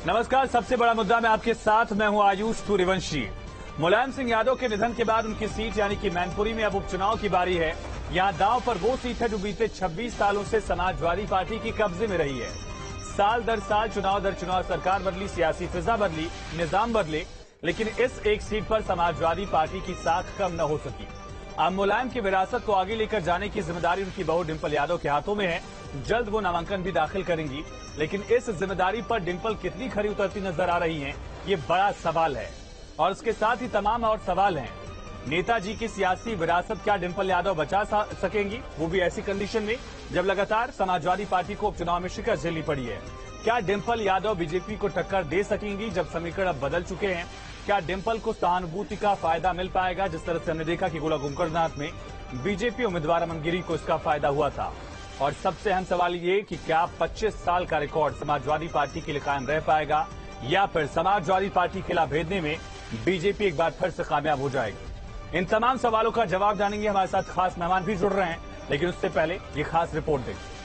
नमस्कार। सबसे बड़ा मुद्दा में आपके साथ मैं हूं आयुष सूर्यवंशी। मुलायम सिंह यादव के निधन के बाद उनकी सीट यानी कि मैनपुरी में अब उपचुनाव की बारी है। यहां दांव पर वो सीट है जो बीते 26 सालों से समाजवादी पार्टी की कब्जे में रही है। साल दर साल, चुनाव दर चुनाव सरकार बदली, सियासी फिजा बदली, निजाम बदले, लेकिन इस एक सीट पर समाजवादी पार्टी की साख कम न हो सकी। अब मुलायम की विरासत को आगे लेकर जाने की जिम्मेदारी उनकी बहू डिंपल यादव के हाथों में है। जल्द वो नामांकन भी दाखिल करेंगी, लेकिन इस जिम्मेदारी पर डिंपल कितनी खरी उतरती नजर आ रही हैं, ये बड़ा सवाल है। और उसके साथ ही तमाम और सवाल हैं। नेताजी की सियासी विरासत क्या डिंपल यादव बचा सकेंगी, वो भी ऐसी कंडीशन में जब लगातार समाजवादी पार्टी को उपचुनाव में शिकस्त झेलनी पड़ी है। क्या डिंपल यादव बीजेपी को टक्कर दे सकेंगी जब समीकरण अब बदल चुके हैं? क्या डिंपल को सहानुभूति का फायदा मिल पाएगा, जिस तरह से हमने देखा कि गोला गोकर्णनाथ में बीजेपी उम्मीदवार अमन गिरी को इसका फायदा हुआ था? और सबसे अहम सवाल ये कि क्या 25 साल का रिकॉर्ड समाजवादी पार्टी के लिए कायम रह पाएगा, या फिर समाजवादी पार्टी खिला भेदने में बीजेपी एक बार फिर से कामयाब हो जाएगी? इन तमाम सवालों का जवाब जानेंगे। हमारे साथ खास मेहमान भी जुड़ रहे हैं, लेकिन उससे पहले ये खास रिपोर्ट देखें।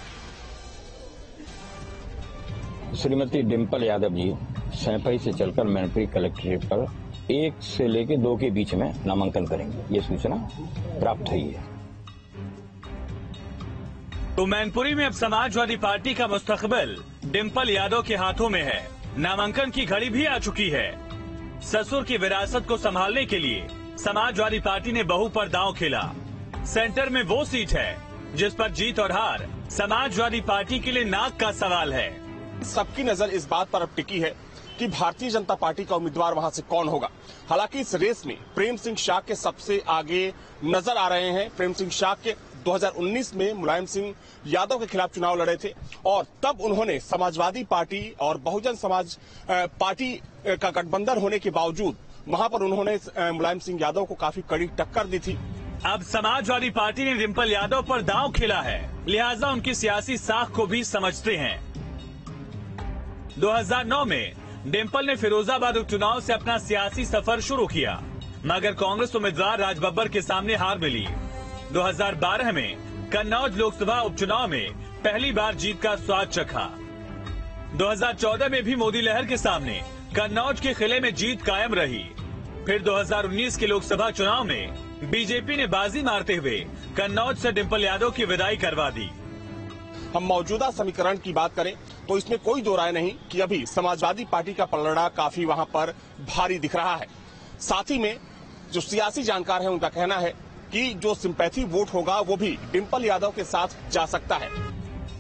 श्रीमती डिंपल यादव जी सैंपई से चलकर मैनपुरी कलेक्ट्रेट पर 1 से लेकर 2 के बीच में नामांकन करेंगे, ये सूचना प्राप्त हुई है। तो मैनपुरी में अब समाजवादी पार्टी का मुस्तकबिल डिंपल यादव के हाथों में है। नामांकन की घड़ी भी आ चुकी है। ससुर की विरासत को संभालने के लिए समाजवादी पार्टी ने बहू पर दांव खेला। सेंटर में वो सीट है जिस पर जीत और हार समाजवादी पार्टी के लिए नाक का सवाल है। सबकी नजर इस बात पर अब टिकी है कि भारतीय जनता पार्टी का उम्मीदवार वहां से कौन होगा। हालांकि इस रेस में प्रेम सिंह शाह के सबसे आगे नजर आ रहे हैं। प्रेम सिंह शाह के 2019 में मुलायम सिंह यादव के खिलाफ चुनाव लड़े थे और तब उन्होंने समाजवादी पार्टी और बहुजन समाज पार्टी का गठबंधन होने के बावजूद वहां पर उन्होंने मुलायम सिंह यादव को काफी कड़ी टक्कर दी थी। अब समाजवादी पार्टी ने डिंपल यादव पर दांव खेला है, लिहाजा उनकी सियासी साख को भी समझते हैं। 2009 में डिंपल ने फिरोजाबाद उपचुनाव से अपना सियासी सफर शुरू किया, मगर कांग्रेस उम्मीदवार राज बब्बर के सामने हार मिली। 2012 में कन्नौज लोकसभा उपचुनाव में पहली बार जीत का स्वाद चखा। 2014 में भी मोदी लहर के सामने कन्नौज के किले में जीत कायम रही। फिर 2019 के लोकसभा चुनाव में बीजेपी ने बाजी मारते हुए कन्नौज से डिंपल यादव की विदाई करवा दी। हम मौजूदा समीकरण की बात करें तो इसमें कोई दो राय नहीं कि अभी समाजवादी पार्टी का पलड़ा काफी वहां पर भारी दिख रहा है। साथ ही में जो सियासी जानकार हैं उनका कहना है कि जो सिंपैथी वोट होगा वो भी डिंपल यादव के साथ जा सकता है।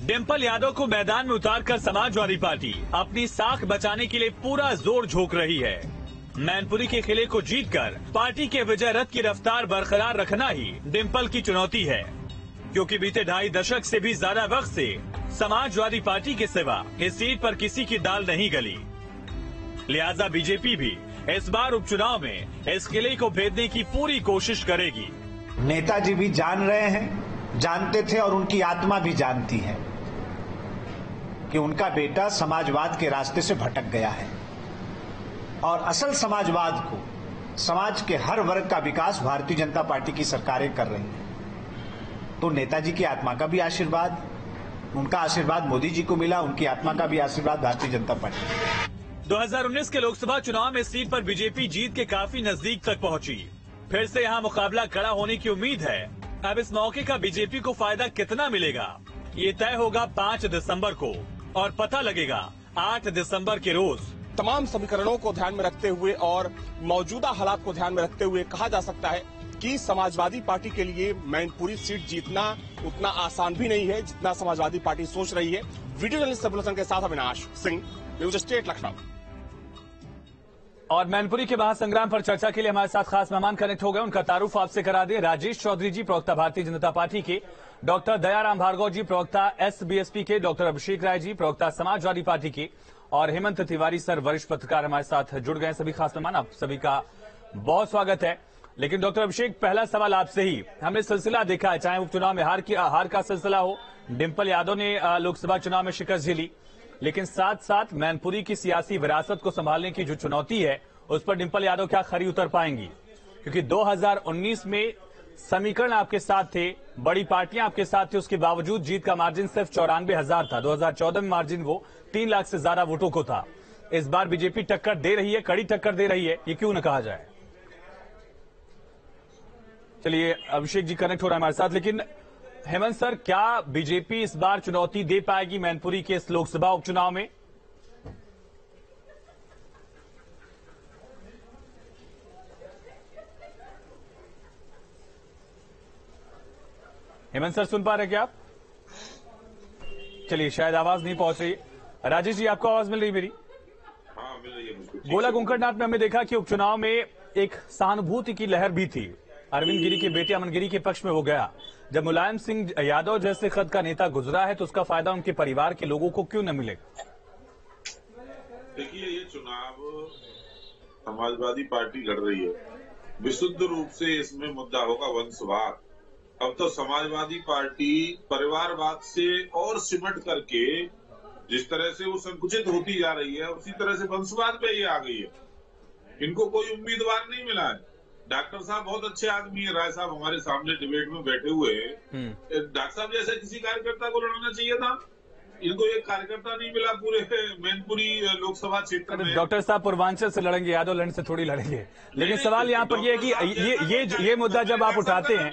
डिंपल यादव को मैदान में उतारकर समाजवादी पार्टी अपनी साख बचाने के लिए पूरा जोर झोंक रही है। मैनपुरी के किले को जीतकर पार्टी के विजय रथ की रफ्तार बरकरार रखना ही डिंपल की चुनौती है, क्योंकि बीते 2.5 दशक से भी ज्यादा वक्त से समाजवादी पार्टी के सिवा इस सीट पर किसी की दाल नहीं गली। लिहाजा बीजेपी भी इस बार उपचुनाव में इस किले को भेदने की पूरी कोशिश करेगी। नेताजी भी जान रहे हैं, जानते थे और उनकी आत्मा भी जानती है कि उनका बेटा समाजवाद के रास्ते से भटक गया है और असल समाजवाद को, समाज के हर वर्ग का विकास भारतीय जनता पार्टी की सरकारें कर रही हैं। तो नेताजी की आत्मा का भी आशीर्वाद, उनका आशीर्वाद मोदी जी को मिला, उनकी आत्मा का भी आशीर्वाद भारतीय जनता पार्टी। 2019 के लोकसभा चुनाव में इस सीट पर बीजेपी जीत के काफी नजदीक तक पहुंची। फिर से यहां मुकाबला कड़ा होने की उम्मीद है। अब इस मौके का बीजेपी को फायदा कितना मिलेगा, ये तय होगा 5 दिसंबर को और पता लगेगा 8 दिसंबर के रोज। तमाम समीकरणों को ध्यान में रखते हुए और मौजूदा हालात को ध्यान में रखते हुए कहा जा सकता है कि समाजवादी पार्टी के लिए मैनपुरी सीट जीतना उतना आसान भी नहीं है जितना समाजवादी पार्टी सोच रही है। वीडियो जर्नलिस्ट सबुलसन के साथ अविनाश सिंह, न्यूज स्टेट लखनऊ। और मैनपुरी के महासंग्राम पर चर्चा के लिए हमारे साथ खास मेहमान कनेक्ट हो गए। उनका तारुफ आपसे करा दें। राजेश चौधरी जी, प्रवक्ता भारतीय जनता पार्टी के, डॉक्टर दयाराम भार्गव जी, प्रवक्ता एसबीएसपी के, डॉक्टर अभिषेक राय जी, प्रवक्ता समाजवादी पार्टी के, और हेमंत तिवारी सर, वरिष्ठ पत्रकार हमारे साथ जुड़ गए। सभी खास मेहमान, आप सभी का बहुत स्वागत है। लेकिन डॉक्टर अभिषेक, पहला सवाल आपसे ही। हमने सिलसिला देखा है, चाहे उपचुनाव में हार का सिलसिला हो, डिंपल यादव ने लोकसभा चुनाव में शिकस्त झेली, लेकिन साथ साथ मैनपुरी की सियासी विरासत को संभालने की जो चुनौती है, उस पर डिंपल यादव क्या खरी उतर पाएंगी? क्योंकि 2019 में समीकरण आपके साथ थे, बड़ी पार्टियां आपके साथ थी, उसके बावजूद जीत का मार्जिन सिर्फ 94,000 था। 2014 में मार्जिन वो 3 लाख से ज्यादा वोटों को था। इस बार बीजेपी टक्कर दे रही है, कड़ी टक्कर दे रही है, ये क्यों न कहा जाए। चलिए अभिषेक जी कनेक्ट हो रहा है हमारे साथ, लेकिन हेमंत सर, क्या बीजेपी इस बार चुनौती दे पाएगी मैनपुरी के इस लोकसभा उपचुनाव में? हेमंत सर सुन पा रहे हैं क्या आप? चलिए शायद आवाज नहीं पहुंच रही। राजेश जी आपको आवाज मिल रही मेरी? हाँ मिल रही है मुझको। गोला गुंकडनाथ में हमने देखा कि उपचुनाव में एक सहानुभूति की लहर भी थी। अरविंद गिरी के बेटे अमन गिरी के पक्ष में वो गया। जब मुलायम सिंह यादव जैसे कद का नेता गुजरा है तो उसका फायदा उनके परिवार के लोगों को क्यों न मिले? देखिए, ये चुनाव समाजवादी पार्टी लड़ रही है, विशुद्ध रूप से इसमें मुद्दा होगा वंशवाद। अब तो समाजवादी पार्टी परिवारवाद से और सिमट करके जिस तरह से वो संकुचित होती जा रही है, उसी तरह से वंशवाद पे ये आ गई है। इनको कोई उम्मीदवार नहीं मिला है। डॉक्टर साहब बहुत अच्छे आदमी है, राय साहब हमारे सामने डिबेट में बैठे हुए हैं। डॉक्टर साहब जैसे किसी कार्यकर्ता को लड़ना चाहिए था, इनको एक कार्यकर्ता नहीं मिला पूरे मैनपुरी लोकसभा क्षेत्र में। डॉक्टर साहब पूर्वांचल से लड़ेंगे, यादव लैंड से थोड़ी लड़ेंगे। लेकिन सवाल यहाँ पर यह है कि ये मुद्दा जब आप उठाते हैं,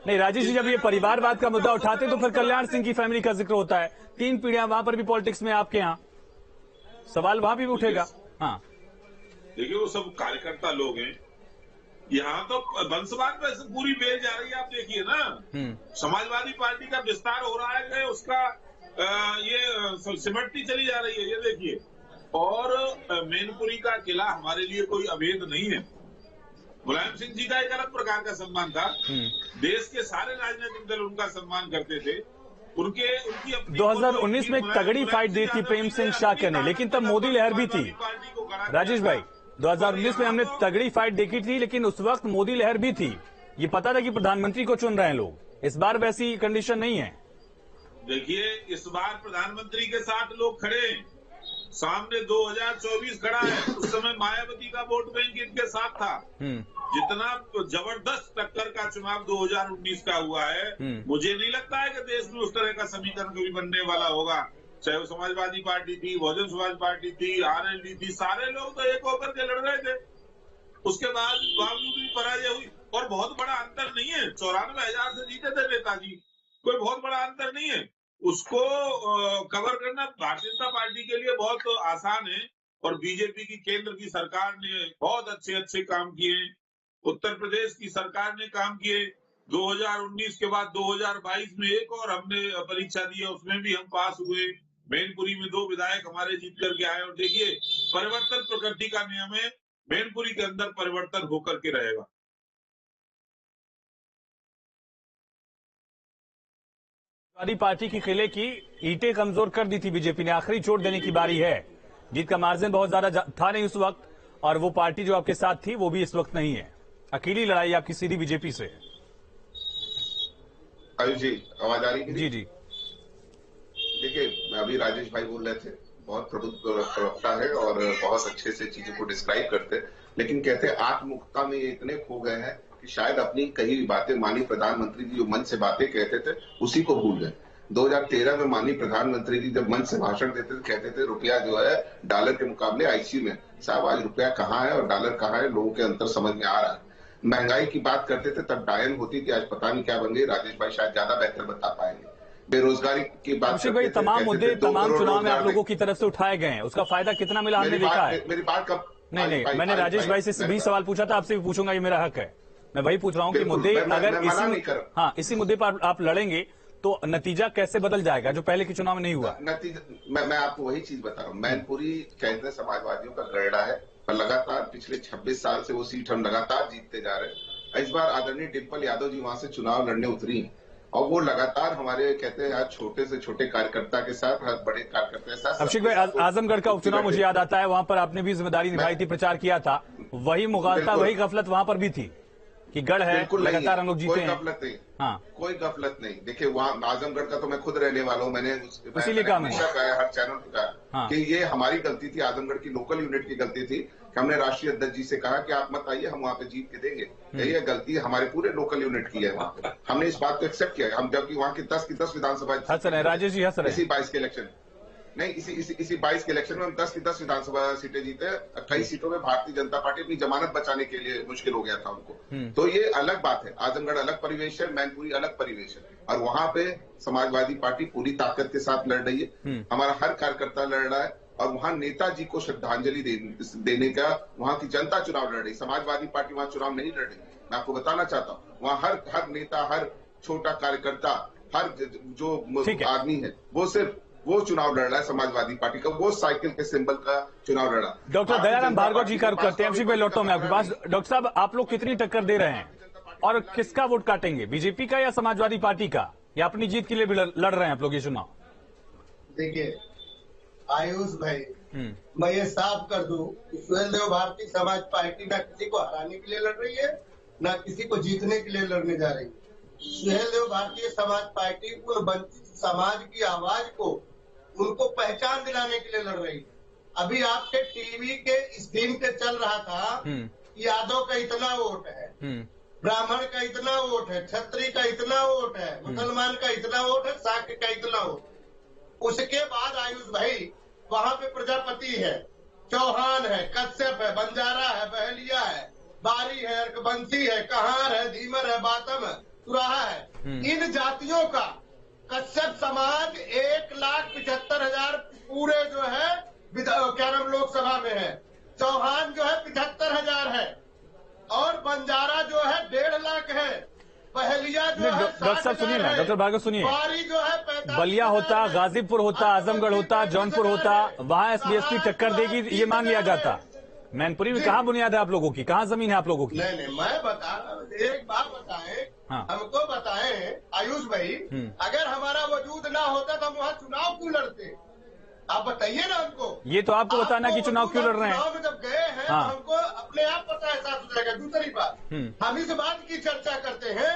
नहीं राजेश जी, जब ये परिवारवाद का मुद्दा उठाते हैं तो फिर कल्याण सिंह की फैमिली का जिक्र होता है। 3 पीढ़ियां वहां पर भी पॉलिटिक्स में आपके यहाँ, सवाल वहां भी उठेगा। हाँ देखिए, वो सब कार्यकर्ता लोग हैं। यहाँ तो वंशवाद पे पूरी बेल जा रही है। आप देखिए ना, समाजवादी पार्टी का विस्तार हो रहा है, उसका ये सिमटती चली जा रही है। ये देखिए, और मैनपुरी का किला हमारे लिए कोई अभेद नहीं है। मुलायम सिंह जी का एक अलग प्रकार का सम्मान था। देश के सारे राजनीतिक दल उनका सम्मान करते थे। उनकी 2019 में एक तगड़ी फाइट दी थी प्रेम सिंह शाक्य ने, लेकिन तब मोदी लहर भी थी। राजेश भाई, 2019 में हमने तगड़ी फाइट देखी थी, लेकिन उस वक्त मोदी लहर भी थी। ये पता था कि प्रधानमंत्री को चुन रहे हैं लोग। इस बार वैसी कंडीशन नहीं है। देखिए, इस बार प्रधानमंत्री के साथ लोग खड़े हैं। सामने 2024 खड़ा है। उस समय मायावती का वोट बैंक इनके साथ था। जितना जबरदस्त टक्कर का चुनाव 2019 का हुआ है, मुझे नहीं लगता है कि देश में उस तरह का समीकरण कभी बनने वाला होगा। चाहे वो समाजवादी पार्टी थी, बहुजन समाज पार्टी थी, आरएलडी थी, सारे लोग तो एक होकर के लड़ रहे थे। उसके बावजूद भी पराजय हुई, और बहुत बड़ा अंतर नहीं है। 94,000 से जीते थे नेताजी, कोई बहुत बड़ा अंतर नहीं है। उसको कवर करना भारतीय जनता पार्टी के लिए बहुत आसान है। और बीजेपी की केंद्र की सरकार ने बहुत अच्छे अच्छे काम किए। उत्तर प्रदेश की सरकार ने काम किए। 2019 के बाद 2022 में एक और हमने परीक्षा दी है, उसमें भी हम पास हुए। मैनपुरी में 2 विधायक हमारे जीत करके आए। और देखिए, परिवर्तन प्रकृति का नियम है। मैनपुरी के अंदर परिवर्तन होकर के रहेगा। समाजवादी पार्टी की किले की ईंटें कमजोर कर दी थी बीजेपी ने। आखिरी चोट देने की बारी है। जीत का मार्जिन बहुत ज्यादा था नहीं उस वक्त, और वो पार्टी जो आपके साथ थी वो भी इस वक्त नहीं है। अकेली लड़ाई आपकी सीधी बीजेपी से है। आयुष जी, आवाज आ रही है? जी जी। देखिए, अभी राजेश भाई बोल रहे थे, बहुत प्रबुद्ध प्रवक्ता है और बहुत अच्छे से चीजों को डिस्क्राइब करते हैं। लेकिन कहते हैं आत्ममुखता में ये इतने खो गए हैं कि शायद अपनी कही बातें माननीय प्रधानमंत्री जी जो मन से बातें कहते थे उसी को भूल गए। 2013 में माननीय प्रधानमंत्री जी जब मन से भाषण देते थे, कहते थे रुपया जो है डॉलर के मुकाबले आईसीयू में। साहब, आज रुपया कहाँ है और डॉलर कहाँ है, लोगों के अंतर समझ में आ रहा है। महंगाई की बात करते थे, तब डायन होती थी, आज पता नहीं क्या बन गई। राजेश भाई शायद ज्यादा बेहतर बता पाएंगे। बेरोजगारी की बात करते थे, तमाम मुद्दे तमाम चुनाव में आप लोगों की तरफ से उठाए गए हैं, उसका फायदा कितना मिला हमने देखा है। मेरी बात कब नहीं, मैंने राजेश भाई से भी सवाल पूछा था, आपसे भी पूछूंगा, ये मेरा हक है। मैं वही पूछ रहा हूँ कि मुद्दे अगर इसी मुद्दे पर आप लड़ेंगे तो नतीजा कैसे बदल जाएगा जो पहले के चुनाव में नहीं हुआ? नतीजा मैं आपको वही चीज बता रहा हूँ। मैनपुरी कहते हैं समाजवादियों का गढ़ा है, पर लगातार पिछले 26 साल से वो सीट हम लगातार जीतते जा रहे हैं। इस बार आदरणीय डिम्पल यादव जी वहां से चुनाव लड़ने उतरी हैं और वो लगातार हमारे कहते हैं आज छोटे से छोटे कार्यकर्ता के साथ, हर बड़े कार्यकर्ता के साथ। अभिषेक भाई, आजमगढ़ का उपचुनाव मुझे याद आता है, वहां पर आपने भी जिम्मेदारी निभाई थी, प्रचार किया था। वही मुगालता, वही गफलत वहां पर भी थी कि गढ़ है, लगातार हम लोग जीते हैं। कोई गफलत नहीं। हाँ, कोई गफलत नहीं। देखिए, वहाँ आजमगढ़ का तो मैं खुद रहने वाला हूँ। मैंने इसीलिए कहा हर चैनल पे कहा कि ये हमारी गलती थी, आजमगढ़ की लोकल यूनिट की गलती थी कि हमने राष्ट्रीय अध्यक्ष जी से कहा कि आप मत आइए, हम वहाँ पे जीत के देंगे। ये गलती हमारे पूरे लोकल यूनिट की है। वहाँ पे हमने इस बात को एक्सेप्ट किया। हम जबकि वहाँ की 10 विधानसभा राजेश जी, इसी 22 के इलेक्शन नहीं, इसी 22 के इलेक्शन में हम 10 की 10 विधानसभा सीटें जीते। कई सीटों में भारतीय जनता पार्टी अपनी जमानत बचाने के लिए मुश्किल हो गया था उनको। तो ये अलग बात है, आजमगढ़ अलग परिवेश है, मैनपुरी अलग परिवेश है, और वहां पे समाजवादी पार्टी पूरी ताकत के साथ लड़ रही है। हमारा हर कार्यकर्ता लड़ रहा है, और वहां नेताजी को श्रद्धांजलि देने का वहां की जनता चुनाव लड़ रही। समाजवादी पार्टी वहां चुनाव नहीं लड़ रही। मैं आपको बताना चाहता हूँ, वहां हर नेता, हर छोटा कार्यकर्ता, हर जो आदमी है, वो सिर्फ वो चुनाव लड़ रहा है समाजवादी पार्टी का, वो साइकिल के सिंबल का चुनाव लड़ रहा है। डॉक्टर दयाराम भार्गव जी का रुख करते हैं। अभिषेक भाई, लौटता हूं मैं आपके पास। डॉक्टर साहब, आप लोग कितनी टक्कर दे रहे हैं और किसका वोट काटेंगे, बीजेपी का या समाजवादी पार्टी का, या अपनी जीत के लिए भी लड़ रहे हैं आप लोग ये चुनाव? देखिए आयुष भाई, मैं ये साफ कर दूं, सुहेल देव भारतीय समाज पार्टी ना किसी को हराने के लिए लड़ रही है, ना किसी को जीतने के लिए लड़ने जा रही है। सुहेल देव भारतीय समाज पार्टी उन वंचित समाज की आवाज को, उनको पहचान दिलाने के लिए लड़ रही है। अभी आपके टीवी के स्क्रीन पे चल रहा था, यादव का इतना वोट है, ब्राह्मण का इतना वोट है, क्षत्रिय का इतना वोट है, मुसलमान का इतना वोट है, शाक्य का इतना वोट। उसके बाद आयुष भाई, वहां पे प्रजापति है, चौहान है, कश्यप है, बंजारा है, बहलिया है, बारी है, अर्कबंसी है, कहार है, धीमर है, बातम है, तुराहा है। इन जातियों का कश्यप समाज 1,75,000 पूरे जो है क्या नाम लोकसभा में है, चौहान जो है 75,000 है, और बंजारा जो है 1.5 लाख है, पहलिया जो है डॉक्टर साहब सुनिए ना, डॉक्टर भार्गव सुनिए, बारी जो है बलिया होता, गाजीपुर होता, आजमगढ़ होता, जौनपुर होता, वहां एसबीएसपी टक्कर देगी, ये मान लिया जाता। मैनपुरी में कहाँ बुनियाद है आप लोगों की, कहाँ जमीन है आप लोगों की? नहीं, मैं बता, एक बात बताएं, हमको बताएं आयुष भाई, अगर हमारा वजूद ना होता तो हम वहाँ चुनाव क्यों लड़ते? आप बताइए ना हमको। ये तो आपको बताना कि चुनाव क्यों लड़ रहे हैं। चुनाव में जब गए हैं तो हमको अपने आप पता है, साफ हो जाएगा। दूसरी बात, हम इस बात की चर्चा करते हैं,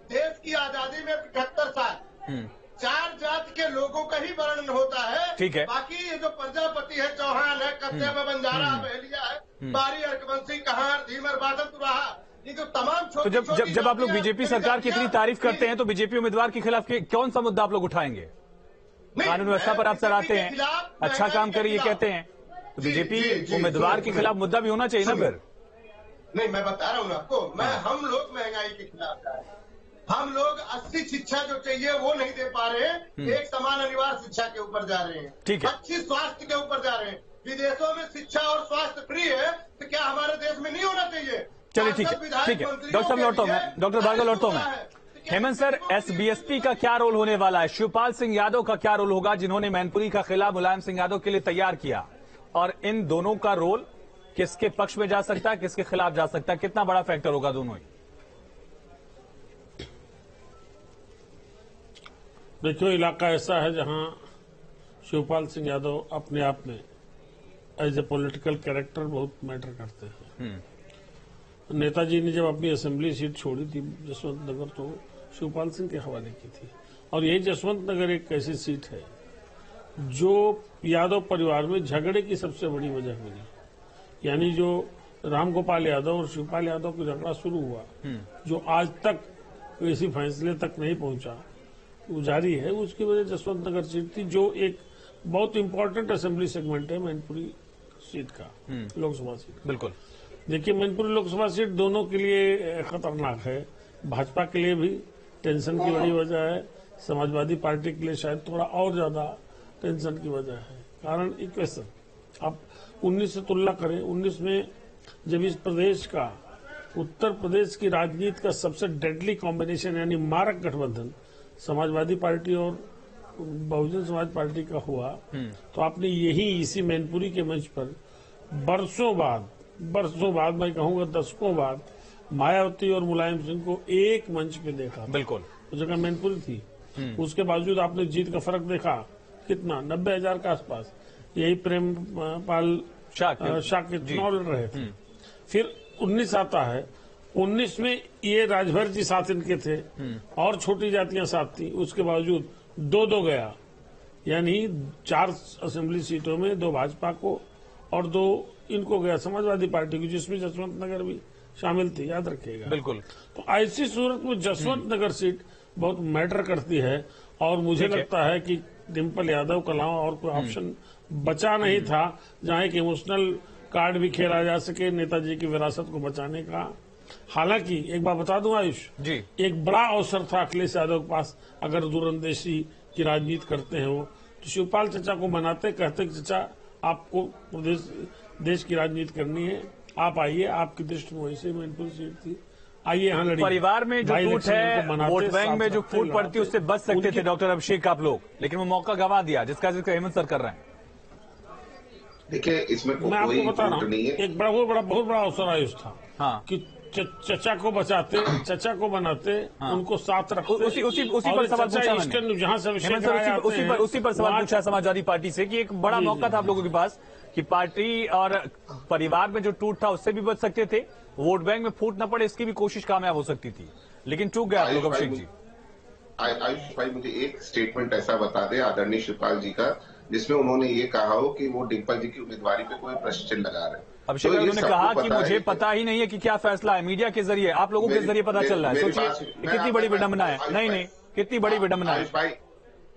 देश की आजादी में 75 साल 4 जाति के लोगों का ही वर्णन होता है। ठीक है। बाकी ये जो प्रजापति है, चौहान है, कश्यप है, बंजारा, बहलिया है, बारी, अर्कबंसी, कहार, धीमर, बादल, तुराहा, ये जो तमाम तो जब आप लोग बीजेपी सरकार की इतनी तारीफ करते हैं तो बीजेपी उम्मीदवार के खिलाफ कौन सा मुद्दा आप लोग उठाएंगे? कानून व्यवस्था पर आप सराहते हैं, अच्छा काम करिए कहते हैं, तो बीजेपी उम्मीदवार के खिलाफ मुद्दा भी होना चाहिए ना फिर? नहीं, मैं बता रहा हूँ आपको, हम लोग महंगाई के खिलाफ है, हम लोग 80 शिक्षा जो चाहिए वो नहीं दे पा रहे हैं, एक समान अनिवार्य शिक्षा के ऊपर जा रहे हैं, ठीक है, अच्छी स्वास्थ्य के ऊपर जा रहे हैं। विदेशों में शिक्षा और स्वास्थ्य फ्री है, तो क्या हमारे देश में नहीं होना चाहिए? चलिए ठीक है, ठीक है। डॉक्टर साहब लौटता हूं मैं, डॉक्टर भार्गव लौटता हूं मैं। हेमंत सर, एसबीएसपी का क्या रोल होने वाला है? शिवपाल सिंह यादव का क्या रोल होगा, जिन्होंने मैनपुरी का किला मुलायम सिंह यादव के लिए तैयार किया, और इन दोनों का रोल किसके पक्ष में जा सकता है, किसके खिलाफ जा सकता है, कितना बड़ा फैक्टर होगा दोनों ही? देखो, इलाका ऐसा है जहां शिवपाल सिंह यादव अपने आप में एज ए पॉलिटिकल कैरेक्टर बहुत मैटर करते हैं। नेताजी ने जब अपनी असेंबली सीट छोड़ी थी जसवंत नगर, तो शिवपाल सिंह के हवाले की थी, और यही जसवंत नगर एक ऐसी सीट है जो यादव परिवार में झगड़े की सबसे बड़ी वजह बनी। यानी जो रामगोपाल यादव और शिवपाल यादव का झगड़ा शुरू हुआ, जो आज तक किसी फैसले तक नहीं पहुंचा, वो जारी है। उसकी वजह जसवंत नगर सीट थी, जो एक बहुत इंपॉर्टेंट असेंबली सेगमेंट है मैनपुरी सीट का, लोकसभा सीट। बिल्कुल। देखिए, मैनपुरी लोकसभा सीट दोनों के लिए खतरनाक है। भाजपा के लिए भी टेंशन की बड़ी वजह है, समाजवादी पार्टी के लिए शायद थोड़ा और ज्यादा टेंशन की वजह है। कारण इक्वेशन, आप 19 से तुलना करें, 19 में जब इस प्रदेश का, उत्तर प्रदेश की राजनीति का सबसे डेडली कॉम्बिनेशन यानी मारक गठबंधन समाजवादी पार्टी और बहुजन समाज पार्टी का हुआ, तो आपने यही इसी मैनपुरी के मंच पर बरसों बाद मैं कहूंगा दशकों बाद मायावती और मुलायम सिंह को एक मंच पे देखा। बिल्कुल, उस जगह मैनपुरी थी, उसके बावजूद आपने जीत का फर्क देखा कितना, 90,000 के आसपास। यही प्रेमपाल शाह के चुनाव लड़ रहे थे। फिर 19 आता है, 19 में ये राजभर जी साथ इनके थे और छोटी जातियां साथ थी, उसके बावजूद 2-2 गया, यानी 4 असेंबली सीटों में 2 भाजपा को और 2 इनको गया समाजवादी पार्टी को, जिसमें जसवंत नगर भी शामिल थी, याद रखिएगा। बिल्कुल। तो ऐसी सूरत में जसवंत नगर सीट बहुत मैटर करती है, और मुझे लगता है कि डिम्पल यादव के अलावा और कोई ऑप्शन बचा नहीं था जहां एक इमोशनल कार्ड भी खेला जा सके नेताजी की विरासत को बचाने का। हालांकि एक बात बता दूं आयुष जी, एक बड़ा अवसर था अखिलेश यादव के पास, अगर दूरंदेशी की राजनीति करते हैं वो, तो शिवपाल चचा को मनाते, कहते कि चचा आपको प्रदेश देश की राजनीति करनी है, आप आइए, आपकी दृष्टि में वैसे मैनपुरी सीट थी, आइए यहाँ लड़िए। परिवार में जो टूट है, वोट बैंक में जो फूट पड़ती है, उससे बच सकते थे डॉक्टर अभिषेक आप लोग, लेकिन वो मौका गंवा दिया, जिसका जिक्र हेमंत सर कर रहे हैं। देखिए, इसमें मैं आपको बता रहा हूँ, एक बहुत बड़ा अवसर आयुष था। हाँ, कि चचा को बचाते, चचा को बनाते, उनको साथ रखते। उसी पर सवाल पूछा मैंने, जहाँ से उसी पर सवाल पूछा समाजवादी पार्टी से कि एक बड़ा मौका था आप लोगों के पास कि पार्टी और परिवार में जो टूट था उससे भी बच सकते थे, वोट बैंक में फूट न पड़े इसकी भी कोशिश कामयाब हो सकती थी, लेकिन चूक गए आप लोग। अभिषेक जी, आयुष भाई, मुझे एक स्टेटमेंट ऐसा बता दे आदरणीय शिवपाल जी का, जिसमें उन्होंने ये कहा हो कि वो डिम्पल जी की उम्मीदवारी पे कोई प्रश्न चिन्ह लगा रहे हैं। अभिषेक तो उन्होंने कहा कि मुझे पता ही नहीं है कि क्या फैसला है, मीडिया के जरिए, आप लोगों के जरिए पता चल रहा है। सोचिए कितनी बड़ी विडंबना है। नहीं, कितनी बड़ी विडंबना है।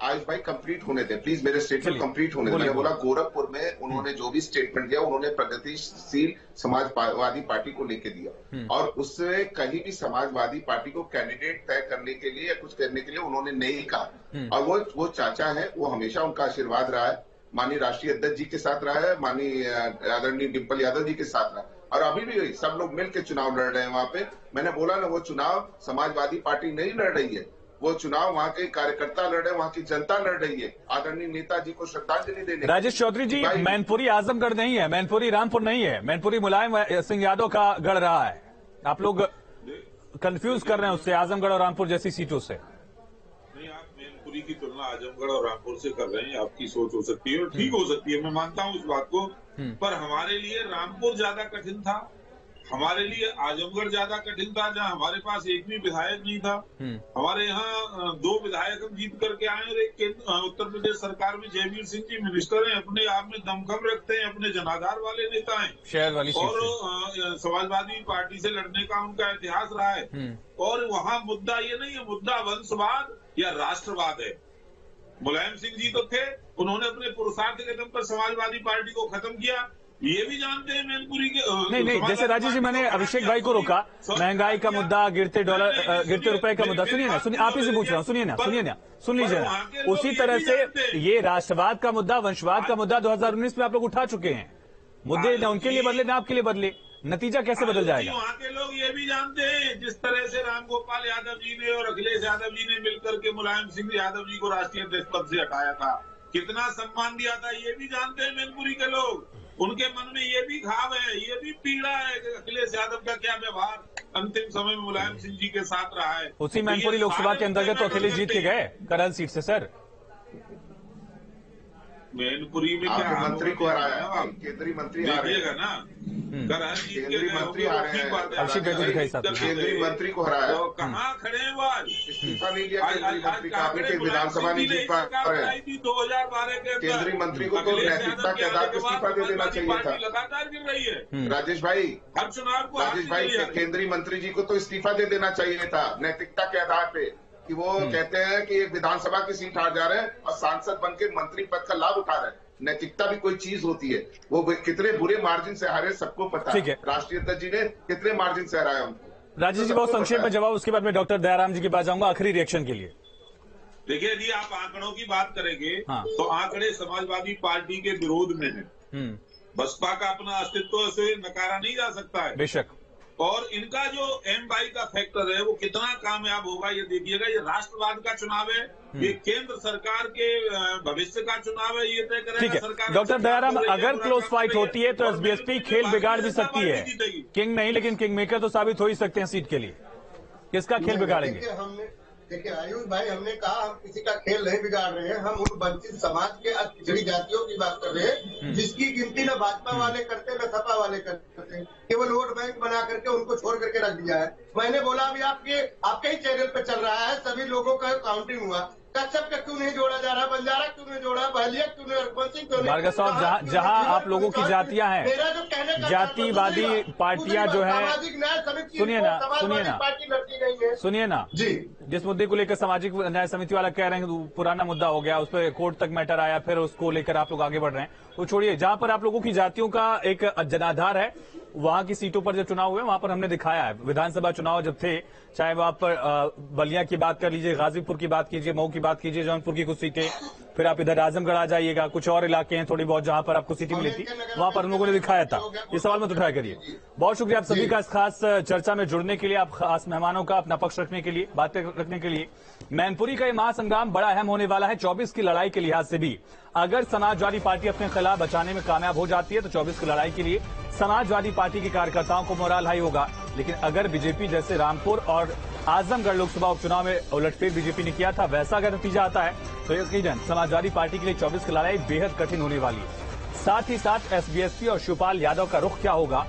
आयुष भाई कंप्लीट होने दें प्लीज, मेरे स्टेटमेंट कंप्लीट होने दें। मैंने बोला गोरखपुर में उन्होंने जो भी स्टेटमेंट दिया, उन्होंने प्रगतिशील समाजवादी पार्टी को लेके दिया, और उससे कहीं भी समाजवादी पार्टी को कैंडिडेट तय करने के लिए या कुछ करने के लिए उन्होंने नहीं कहा। और वो चाचा है, वो हमेशा उनका आशीर्वाद रहा है, माननीय राष्ट्रीय अध्यक्ष जी के साथ रहा है, माननीय आदरणीय डिम्पल यादव जी के साथ रहा, और अभी भी सब लोग मिलकर चुनाव लड़ रहे हैं वहां पे। मैंने बोला ना, वो चुनाव समाजवादी पार्टी नहीं लड़ रही है, वो चुनाव वहां के कार्यकर्ता लड़ रहे हैं, वहां की जनता लड़ रही है, आदरणीय नेताजी को श्रद्धांजलि देने। राजेश चौधरी जी, मैनपुरी आजमगढ़ नहीं है, मैनपुरी रामपुर नहीं है, मैनपुरी मुलायम सिंह यादव का गढ़ रहा है। आप लोग कंफ्यूज कर रहे हैं उससे, आजमगढ़ और रामपुर जैसी सीटों से। नहीं, आप मैनपुरी की तुलना आजमगढ़ और रामपुर से कर रहे हैं, आपकी सोच हो सकती है और ठीक हो सकती है, मैं मानता हूं इस बात को, पर हमारे लिए रामपुर ज्यादा कठिन था, हमारे लिए आजमगढ़ ज्यादा कठिन था, जहां हमारे पास एक भी विधायक नहीं था। हमारे यहाँ 2 विधायक हम जीत करके आए, और एक उत्तर प्रदेश सरकार में जयवीर सिंह जी मिनिस्टर हैं, अपने आप में दमखम रखते हैं, अपने जनाधार वाले नेता हैं, शहर वाली और समाजवादी पार्टी से लड़ने का उनका इतिहास रहा है। और वहाँ मुद्दा ये नहीं है, मुद्दा वंशवाद या राष्ट्रवाद है। मुलायम सिंह जी तो थे, उन्होंने अपने पुरुषार्थ के दम पर समाजवादी पार्टी को खत्म किया, ये भी जानते हैं मैनपुरी के। नहीं, जैसे राजेश जी, मैंने अभिषेक भाई को रोका, महंगाई का मुद्दा, गिरते रुपए का मुद्दा, सुनिए आप ही से पूछ रहा हूँ, सुन लीजिए ना। उसी तरह से ये राष्ट्रवाद का मुद्दा, वंशवाद का मुद्दा 2019 में आप लोग उठा चुके हैं। मुद्दे न उनके लिए बदले, न आपके लिए बदले, नतीजा कैसे बदल जाएगा? वहाँ के लोग ये भी जानते हैं, जिस तरह से रामगोपाल यादव जी ने और अखिलेश यादव जी ने मिलकर के मुलायम सिंह यादव जी को राष्ट्रीय अध्यक्ष पद से हटाया था, कितना सम्मान दिया था, ये भी जानते हैं मैनपुरी के लोग। उनके मन में ये भी घाव है, ये भी पीड़ा है कि अखिलेश यादव का क्या व्यवहार अंतिम समय में मुलायम सिंह जी के साथ रहा है। उसी मैनपुरी लोकसभा के अंतर्गत तो अखिलेश जीत के गए करहल सीट से। सर, मैनपुरी में क्या मंत्री को हराया, केंद्रीय मंत्री देखिएगा ना, केंद्रीय मंत्री आ रहे हैं, केंद्रीय मंत्री को हराया, तो कहाँ खड़े हैं वो आज? इस्तीफा नहीं दिया केंद्रीय मंत्री का, अभी तक विधानसभा नहीं जीत पा रहे हैं। 2012 के केंद्रीय मंत्री को तो नैतिकता के आधार पर इस्तीफा दे देना चाहिए था। लगातार गिर रही है राजेश भाई, हर चुनाव को। राजेश भाई, केंद्रीय मंत्री जी को तो इस्तीफा दे देना चाहिए था नैतिकता के आधार पे, कि वो कहते हैं कि एक विधानसभा की सीट हार जा रहे हैं और सांसद बन के मंत्री पद का लाभ उठा रहे हैं। नैतिकता भी कोई चीज होती है, वो कितने बुरे मार्जिन से हारे सबको पता है। राष्ट्रीय अध्यक्ष जी ने कितने मार्जिन से हराया उनको। राजेश जी, बहुत संक्षेप में जवाब, उसके बाद मैं डॉक्टर दयाराम जी के पास जाऊंगा आखिरी रिएक्शन के लिए। देखिए, यदि आप आंकड़ों की बात करेंगे तो आंकड़े समाजवादी पार्टी के विरोध में है। बसपा का अपना अस्तित्व से नकारा नहीं जा सकता है, बेशक, और इनका जो M/Y का फैक्टर है वो कितना कामयाब होगा ये देखिएगा। ये राष्ट्रवाद का चुनाव है, ये केंद्र सरकार के भविष्य का चुनाव है, ये तय करेगा सरकार। डॉक्टर दयाराम, अगर क्लोज फाइट होती है तो SBSP खेल बिगाड़ भी सकती है, किंग नहीं लेकिन किंग मेकर तो साबित हो ही सकते हैं सीट के लिए। किसका खेल बिगाड़ेंगे? देखिए आयुष भाई, हमने कहा हम किसी का खेल नहीं बिगाड़ रहे हैं, हम उन वंचित समाज के पिछड़ी जातियों की बात कर रहे हैं जिसकी गिनती न भाजपा वाले करते न सपा वाले करते, केवल वोट बैंक बना करके उनको छोड़ करके रख दिया है। मैंने बोला अभी आपके ही चैनल पे चल रहा है, सभी लोगों का काउंटिंग हुआ, कश्यप का क्यों नहीं जोड़ा जा रहा, बंजारा क्यों नहीं जोड़ा, बहलिया क्यों नहीं, रघुवंशी क्यों नहीं? भार्गव साहब, जहां आप लोगों की जातियां हैं, मेरा जो कहने का जातिवादी पार्टियां जो है, सामाजिक न्याय समिति, सुनिए ना, समाजवादी पार्टी लड़ती नहीं है। सुनिए ना जी, जिस मुद्दे को लेकर सामाजिक न्याय समिति वाला कह रहे हैं पुराना मुद्दा हो गया, उस पर कोर्ट तक मैटर आया, फिर उसको लेकर आप लोग आगे बढ़ रहे हैं, वो छोड़िए। जहां पर आप लोगों की जातियों का एक जनाधार है, वहां की सीटों पर जब चुनाव हुए वहां पर हमने दिखाया है। विधानसभा चुनाव जब थे, चाहे वहां पर बलिया की बात कर लीजिए, गाजीपुर की बात कीजिए, मऊ की बात कीजिए, जौनपुर की कुछ सीटें, फिर आप इधर आजमगढ़ आ जाइएगा, कुछ और इलाके हैं थोड़ी बहुत जहां पर आपको सीटें मिली थी, वहां पर हम लोगों ने दिखाया था। ये सवाल मत उठाया करिए। बहुत शुक्रिया आप सभी का इस खास चर्चा में जुड़ने के लिए, आप खास मेहमानों का अपना पक्ष रखने के लिए, बातें रखने के लिए। मैनपुरी का ये महासंग्राम बड़ा अहम होने वाला है 24 की लड़ाई के लिहाज से भी। अगर समाजवादी पार्टी अपने खिलाफ बचाने में कामयाब हो जाती है तो 24 की लड़ाई के लिए समाजवादी पार्टी के कार्यकर्ताओं को मोराल हाई होगा। लेकिन अगर बीजेपी जैसे रामपुर और आजमगढ़ लोकसभा उपचुनाव में उलटफेर बीजेपी ने किया था, वैसा अगर नतीजा आता है तो यकीनन समाजवादी पार्टी के लिए 24 की लड़ाई बेहद कठिन होने वाली है। साथ ही साथ एसबीएसपी और शिवपाल यादव का रुख क्या होगा,